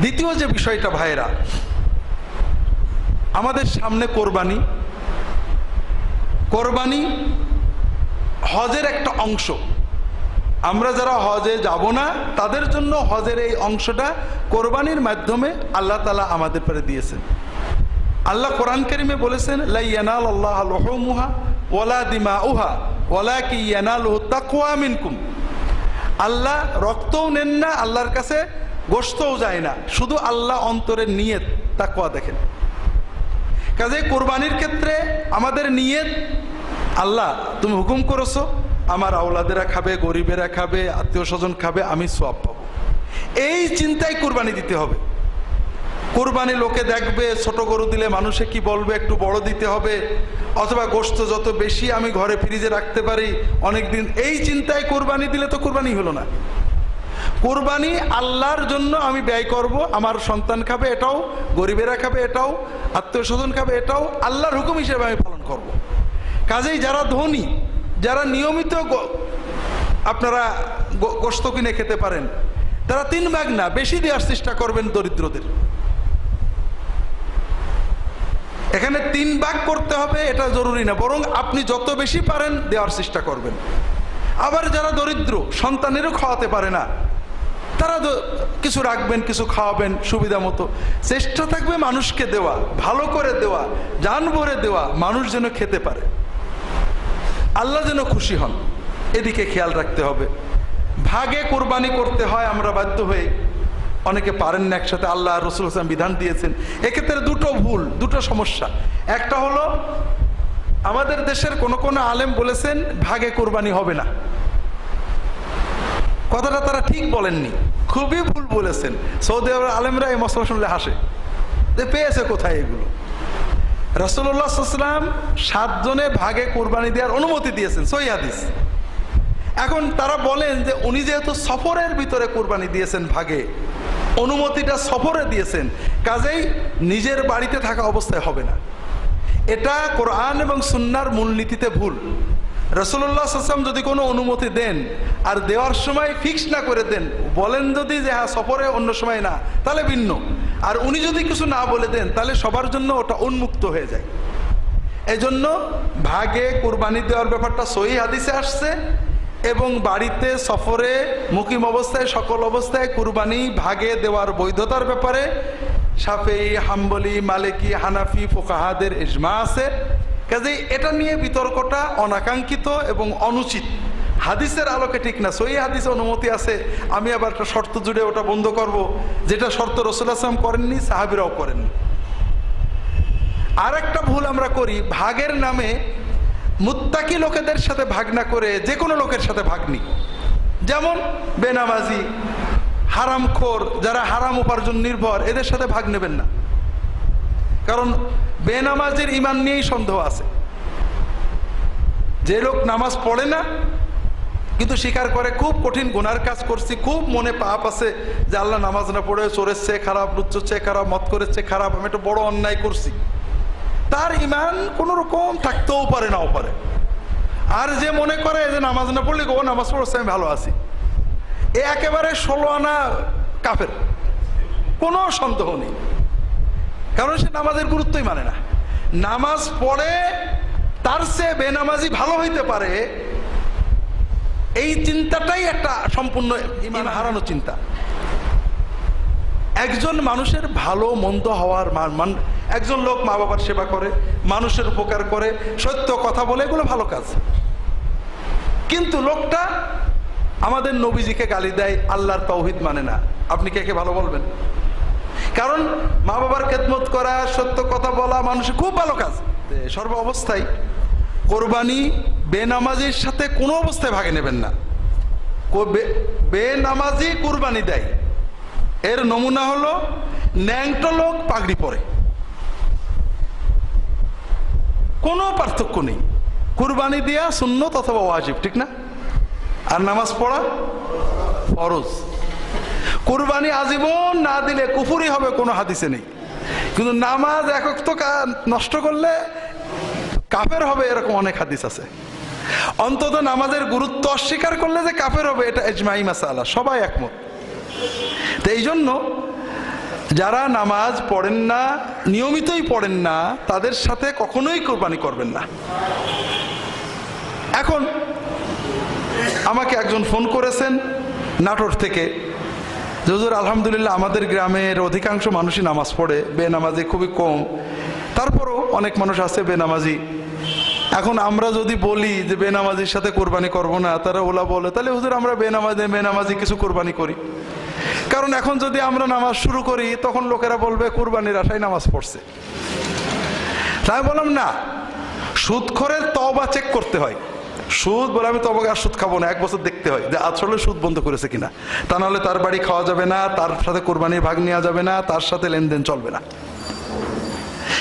দ্বিতীয় যে বিষয়টা ভাইরা, আমাদের সামনে কোরবানি। কোরবানি হজের একটা অংশ। আমরা যারা হজে যাব না তাদের জন্য হজের এই অংশটা কোরবানির মাধ্যমে আল্লাহ তাআলা আমাদের পরে দিয়েছেন। আল্লাহ কোরআন কারীমে বলেছেন, লা ইয়ানালাল্লাহু লুহুমুহা ওয়ালা দিমাউহা ওয়ালাকিন ইয়ানালুহু তাকওয়া মিনকুম। আল্লাহ রক্তও নেন না, আল্লাহর কাছে গোশতও যায় না, শুধু আল্লাহ অন্তরের নিয়ত তাকওয়া দেখেন। কাজে কোরবানির ক্ষেত্রে আমাদের নিয়ত, আল্লাহ তুমি হুকুম করেছো আমার আওলাদেরা খাবে, গরিবেরা খাবে, আত্মীয় স্বজন খাবে, আমি সওয়াব পাবো, এই চিন্তায় কোরবানি দিতে হবে। কোরবানি লোকে দেখবে, ছোট গরু দিলে মানুষে কি বলবে, একটু বড় দিতে হবে, অথবা গোশত যত বেশি আমি ঘরে ফ্রিজে রাখতে পারি অনেকদিন, এই চিন্তায় কোরবানি দিলে তো কোরবানি হলো না। কোরবানি আল্লাহর জন্য আমি ব্যয় করব, আমার সন্তান খাবে এটাও, গরিবেরা খাবে এটাও, আত্মীয় স্বজন খাবে এটাও, আল্লাহর হুকুম হিসেবে আমি পালন করব। কাজেই যারা ধনী, যারা নিয়মিত আপনারা গোশত কিনে খেতে পারেন, তারা 3 ভাগ না বেশি দেওয়ার চেষ্টা করবেন দরিদ্রদের। এখানে 3 ভাগ করতে হবে এটা জরুরি না, বরং আপনি যত বেশি পারেন দেওয়ার চেষ্টা করবেন। আবার যারা দরিদ্র, সন্তানেরও খাওয়াতে পারে না, তারা কিছু রাখবেন, কিছু খাওয়াবেন সুবিধা মতো। চেষ্টা থাকবে মানুষকে দেওয়া, ভালো করে দেওয়া, জান ভরে দেওয়া, মানুষ যেন খেতে পারে, আল্লাহ যেন খুশি হন, এদিকে খেয়াল রাখতে হবে। ভাগে কোরবানি করতে হয় আমরা বাধ্য হয়ে, অনেকে পারেন না একসাথে, আল্লাহ রাসূল সাল্লাল্লাহু আলাইহি ওয়াসাল্লাম বিধান দিয়েছেন। এক্ষেত্রে দুটো ভুল, দুটো সমস্যা। একটা হলো আমাদের দেশের কোন আলেম বলেছেন ভাগে কোরবানি হবে না, কথাটা তারা ঠিক বলেননি, খুবই ভুল বলেছেন। সৌদি আরবের আলেমরা এই মশলা শুনলে হাসে যে পেয়েছে কোথায় এগুলো। রাসূলুল্লাহ সাল্লাল্লাহু আলাইহি ওয়াসাল্লাম 7 জনে ভাগে কোরবানি দেওয়ার অনুমতি দিয়েছেন, সহিহ হাদিস। এখন তারা বলেন যে উনি যেহেতু সফরের ভিতরে কোরবানি দিয়েছেন ভাগে, অনুমতিটা সফরে দিয়েছেন, কাজেই নিজের বাড়িতে থাকা অবস্থায় হবে না। এটা কোরআন এবং সুন্নাহর মূলনীতিতে ভুল। রাসূলুল্লাহ সাল্লাল্লাহু আলাইহি ওয়াসাল্লাম যদি কোনো অনুমতি দেন আর দেওয়ার সময় ফিক্স না করে দেন, বলেন যদি যে হ্যাঁ সফরে অন্য সময় না, তাহলে ভিন্ন। আর উনি যদি কিছু না বলে দেন তাহলে সবার জন্য ওটা উন্মুক্ত হয়ে যায়। এজন্য ভাগে কোরবানি দেওয়ার ব্যাপারটা সহিহ হাদিসে আসছে, এবং বাড়িতে সফরে মুকিম অবস্থায় সকল অবস্থায় কুরবানি ভাগে দেওয়ার বৈধতার ব্যাপারে শাফেঈ, হাম্বলি, মালিকি, হানাফি ফুকাহাদের ইজমা আছে। কাজেই এটা নিয়ে বিতর্কটা অনাকাঙ্ক্ষিত এবং অনুচিত, হাদিসের আলোকে ঠিক না। সহিহ হাদিসে অনুমতি আছে, আমি আবার একটা শর্ত জুড়ে ওটা বন্ধ করব, যেটা শর্ত রাসূলুল্লাহ সাল্লাল্লাহু আলাইহি ওয়াসাল্লাম করেননি, সাহাবীরাও করেননি। আর একটা ভুল আমরা করি, ভাগের নামে মুত্তাকি লোকেদের সাথে ভাগ না করে যে কোনো লোকের সাথে ভাগ নিই। যেমন বেনামাজি, হারামখোর, যারা হারাম উপার্জন নির্ভর, এদের সাথে ভাগ নেবেন না। কারণ বেনামাজির ঈমান নিয়েই সন্দেহ আছে। যে লোক নামাজ পড়ে না কিন্তু স্বীকার করে খুব কঠিন গুনার কাজ করছি, খুব মনে পাপ আছে যে আল্লাহ নামাজ না পড়ে চোরের চেয়ে খারাপ, লুচ্চোর চেয়ে খারাপ, মদ করের চেয়ে খারাপ, আমি একটা বড় অন্যায় করছি, তার ঈমান কোন রকম থাকতেও পারে, নাও পারে। আর যে মনে করে যে নামাজ না পড়লে ও নামাজ পড়ছে আমি ভালো আছি, এ একেবারে 16 আনা কাফের, কোনো সন্দেহ নেই। কারণ সে নামাজের গুরুত্বই মানে না। নামাজ পড়ে তার চেয়ে বেনামাজি ভালো হইতে পারে, এই চিন্তাটাই একটা সম্পূর্ণ ঈমান হারানো চিন্তা। একজন মানুষের ভালো মন্দ হওয়ার মান, একজন লোক মা বাবার সেবা করে, মানুষের উপকার করে, সত্য কথা বলে, এগুলো ভালো কাজ। কিন্তু লোকটা আমাদের নবীজিকে গালি দেয়, আল্লাহর তাওহীদ মানে না, আপনি কে কে ভালো বলবেন? কারণ মা বাবার খেদমত করা, সত্য কথা বলা মানুষের খুব ভালো কাজ। সর্ব অবস্থায় কোরবানি বেনামাজির সাথে কোনো অবস্থায় ভাগে নেবেন না। বেনামাজি কোরবানি দেয়, এর নমুনা হলো ন্যাংটো লোক পাগড়ি পরে, কোনো পার্থক্য নেই। কুরবানি দেয়া সুন্নত অথবা ওয়াজিব, ঠিক না? আর নামাজ পড়া ফরজ। কুরবানি আজীবন না দিলে কুফরি হবে, কোনো হাদিসে নেই। কিন্তু নামাজ এক ওয়াক্ত নষ্ট করলে কাফের হবে, এরকম অনেক হাদিস আছে। অন্তত নামাজের গুরুত্ব অস্বীকার করলে যে কাফের হবে, এটা ইজমাই মাসালা, সবাই একমত। তো এই জন্য যারা নামাজ পড়েন না, নিয়মিতই পড়েন না, তাদের সাথে কখনোই কোরবানি করবেন না। এখন আমাকে একজন ফোন করেছেন নাটোর থেকে, যে হুজুর আলহামদুলিল্লাহ আমাদের গ্রামের অধিকাংশ মানুষই নামাজ পড়ে, বেনামাজি খুবই কম, তারপরও অনেক মানুষ আছে বেনামাজি। এখন আমরা যদি বলি যে বেনামাজির সাথে কোরবানি করব না, তারা ওলা বলে তাহলে হুজুর আমরা বেনামাজি কিছু কোরবানি করি। কারণ এখন যদি আমরা নামাজ শুরু করি তখন লোকেরা বলবে কোরবানির আশায় নামাজ পড়ছে। তাই বললাম না, সুদখোরের তওবা চেক করতে হয়। সুদ বলে আমি তবে আর সুদ খাবো না, 1 বছর দেখতে হয় যে আসলে সুদ বন্ধ করেছে কিনা, তা নাহলে তার বাড়ি খাওয়া যাবে না, তার সাথে কোরবানির ভাগ নেওয়া যাবে না, তার সাথে লেনদেন চলবে না।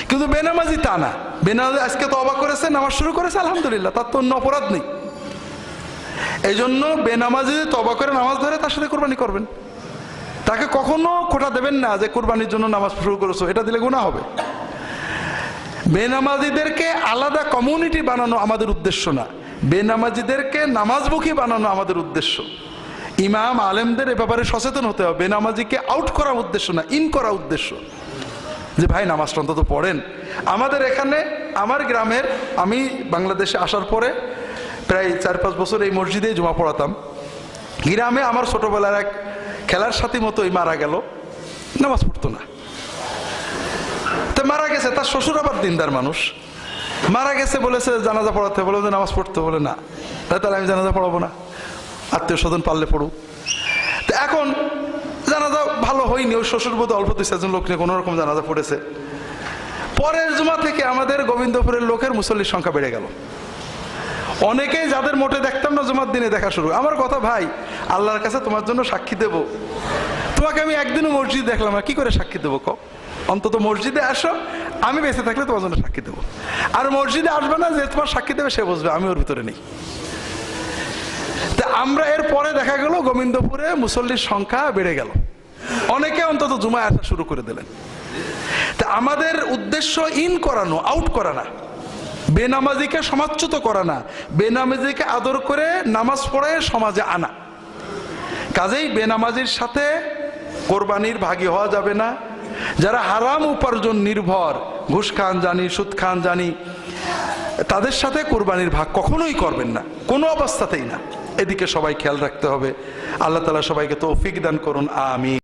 কিন্তু বেনামাজি তা না, বেনামাজি আজকে তওবা করেছে, নামাজ শুরু করেছে, আলহামদুলিল্লাহ, তার তো অন্য অপরাধ নেই। এই জন্য বেনামাজি যদি তওবা করে নামাজ ধরে তার সাথে কোরবানি করবেন, তাকে কখনো খোটা দেবেন না যে কোরবানির জন্য নামাজ শুরু করেছো, এটা দিলে গুনাহ হবে। বেনামাজিদেরকে আলাদা কমিউনিটি বানানো আমাদের উদ্দেশ্য না, বেনামাজিদেরকে নামাজমুখী বানানো আমাদের উদ্দেশ্য। ইমাম আলেমদের এ ব্যাপারে সচেতন হতে হবে। বেনামাজিকে আউট করা উদ্দেশ্য না, ইন করা উদ্দেশ্য, যে ভাই নামাজটা অন্তত পড়েন। আমাদের এখানে আমার গ্রামের, আমি বাংলাদেশে আসার পরে প্রায় 4-5 বছর এই মসজিদে জুমা পড়াতাম। গ্রামে আমার ছোটবেলার এক খেলার সাথী মতোই মারা গেল, নামাজ পড়তো না। তো মারা গেছে, তার শ্বশুর আবার দিনদার মানুষ, মারা গেছে, বলেছে জানাজা পড়াতে, বলে যে নামাজ পড়তে, বলে না, তাহলে আমি জানাজা পড়াবো না, আত্মীয় স্বজন পারলে পড়ুক। তো এখন জানাজা ভালো হয়নি, ওই শ্বশুর বোধ অল্প 2-4 লোক নিয়ে কোনো রকম জানাজা পড়েছে। পরের জুমা থেকে আমাদের গোবিন্দপুরের লোকের মুসল্লির সংখ্যা বেড়ে গেল। অনেকেই যাদের মোটে দেখতাম না জুমার দিনে দেখা শুরু। আমার কথা, ভাই আল্লাহর কাছে তোমার জন্য সাক্ষী দেব, তোমাকে আমি একদিনও মসজিদ দেখলাম না, কি করে সাক্ষী দেবো ক? অন্তত মসজিদে আসো, আমি বেঁচে থাকলে তোমার জন্য সাক্ষী দেবো। আর মসজিদে আসবে না, যে তোমার সাক্ষী দেবে সে বুঝবে আমি ওর ভিতরে নেই। তা আমরা এর পরে দেখা গেল গোবিন্দপুরে মুসল্লির সংখ্যা বেড়ে গেল, অনেকে অন্তত জুমায় আসা শুরু করে দিলেন। তা আমাদের উদ্দেশ্য ইন করানো, আউট করা না, বেনামাজিকে সমাজচ্যুত করা না, বেনামাজিকে আদর করে নামাজ পড়ে সমাজে আনা। কাজেই বেনামাজির সাথে কোরবানির ভাগী হওয়া যাবে না। যারা হারাম উপার্জন নির্ভর, ঘুষ খান জানি, সুদ খান জানি, তাদের সাথে কোরবানির ভাগ কখনোই করবেন না, কোনো অবস্থাতেই না। এদিকে সবাই খেয়াল রাখতে হবে। আল্লাহ তাআলা সবাইকে তৌফিক দান করুন, আমিন।